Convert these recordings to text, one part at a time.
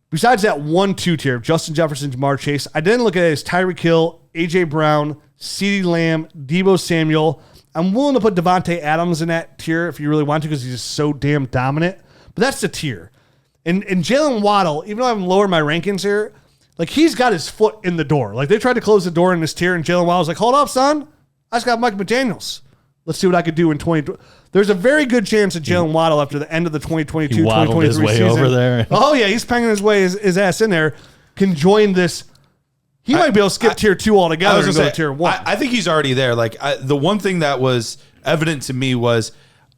besides that 1-2 tier, Justin Jefferson, Jamar Chase, I didn't look at it as Tyreek Hill, A.J. Brown, CeeDee Lamb, Deebo Samuel. I'm willing to put Devontae Adams in that tier if you really want to because he's just so damn dominant. But that's the tier. And Jaylen Waddle, even though I'm lowering my rankings here, like he's got his foot in the door. Like they tried to close the door in this tier, and Jaylen Waddle's like, hold up, son. I just got Mike McDaniels. Let's see what I could do in 2020. There's a very good chance that Jaylen Waddle, after the end of the 2022-2023 his way season, over there. Oh yeah, he's panging his ass in there. Can join this. He might be able to skip tier 2 altogether and go to tier 1. I think he's already there. Like the one thing that was evident to me was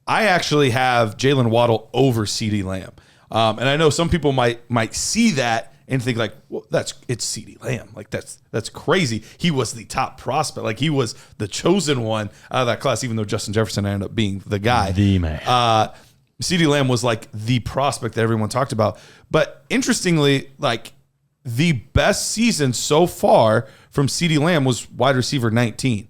I actually have Jaylen Waddle over CeeDee Lamb, and I know some people might see that and think like, well, it's CeeDee Lamb. Like that's crazy. He was the top prospect. Like he was the chosen one out of that class, even though Justin Jefferson ended up being the guy. The man. CeeDee Lamb was like the prospect that everyone talked about. But interestingly, like the best season so far from CeeDee Lamb was wide receiver 19.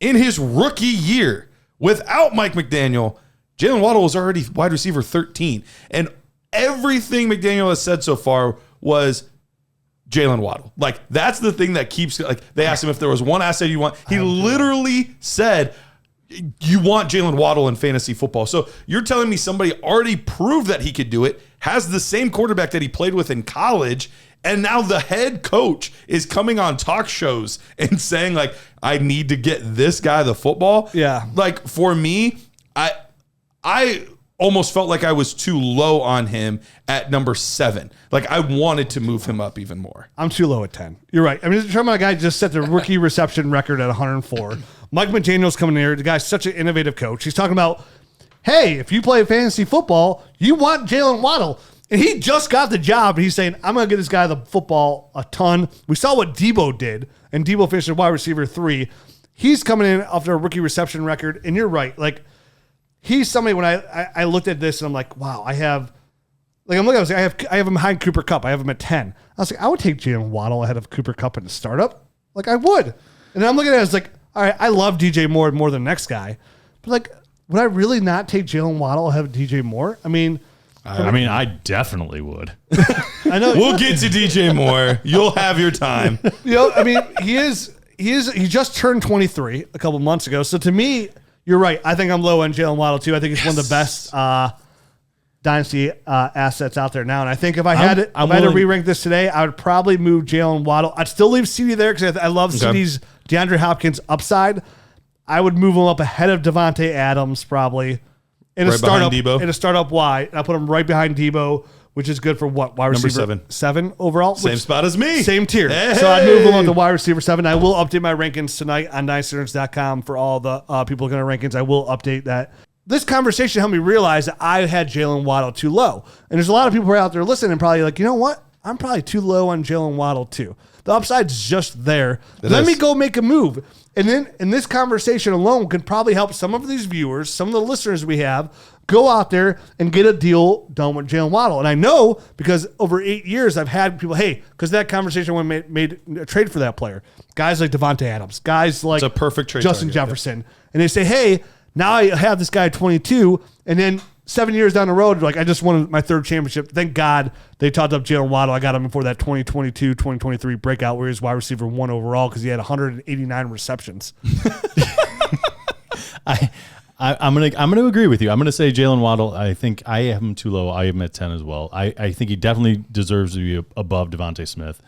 In his rookie year, without Mike McDaniel, Jaylen Waddle was already wide receiver 13. And everything McDaniel has said so far was Jaylen Waddle. Like, that's the thing that keeps, like, they asked him if there was one asset you want. He literally said, you want Jaylen Waddle in fantasy football. So you're telling me somebody already proved that he could do it, has the same quarterback that he played with in college, and now the head coach is coming on talk shows and saying, like, I need to get this guy the football. Yeah. Like, for me, I almost felt like I was too low on him at number 7. Like, I wanted to move him up even more. I'm too low at 10. You're right. I mean, the Trump guy just set the rookie reception record at 104. Mike McDaniel's coming in here. The guy's such an innovative coach. He's talking about, hey, if you play fantasy football, you want Jaylen Waddle. And he just got the job. And he's saying, I'm going to get this guy the football a ton. We saw what Deebo did, and Deebo finished at wide receiver 3. He's coming in after a rookie reception record. And you're right. Like, he's somebody when I looked at this and I'm like, wow, I have him behind Cooper Kupp. I have him at 10. I was like, I would take Jaylen Waddle ahead of Cooper Kupp in the startup. Like, I would. And then I'm looking at it as like, all right, I love DJ Moore more than the next guy. But like, would I really not take Jaylen Waddle ahead of DJ Moore? I mean, I definitely would. I know. We'll get to DJ Moore. You'll have your time. I mean, he just turned 23 a couple months ago. So to me, you're right. I think I'm low on Jaylen Waddle too. I think he's one of the best dynasty assets out there now. And I think if I had to re-rank this today, I would probably move Jaylen Waddle. I'd still leave CeeDee there because I love CeeDee's DeAndre Hopkins upside. I would move him up ahead of Devontae Adams probably in a startup. In a startup Y, and I put him right behind Deebo, which is good for what wide receiver number 7 overall. Same spot as me. Same tier. Hey. So I'd move him up to wide receiver 7. I will update my rankings tonight on DynastyNerds.com for all the people looking at rankings. I will update that. This conversation helped me realize that I had Jaylen Waddle too low. And there's a lot of people out there listening and probably like, you know what? I'm probably too low on Jaylen Waddle too. The upside's just there. Let me go make a move. And then in this conversation alone could probably help some of these viewers, some of the listeners we have, go out there and get a deal done with Jaylen Waddle. And I know because over 8 years I've had people, hey, because that conversation when made a trade for that player. Guys like Devontae Adams, guys like it's a perfect trade Justin Jefferson. And they say, hey, now I have this guy at 22, and then 7 years down the road, like I just won my 3rd championship. Thank God they topped up Jaylen Waddle. I got him before that 2022, 2023 breakout where he was wide receiver 1 overall because he had 189 receptions. I'm gonna agree with you. I'm gonna say Jaylen Waddle. I think I have him too low. I have him at 10 as well. I think he definitely deserves to be above Devontae Smith.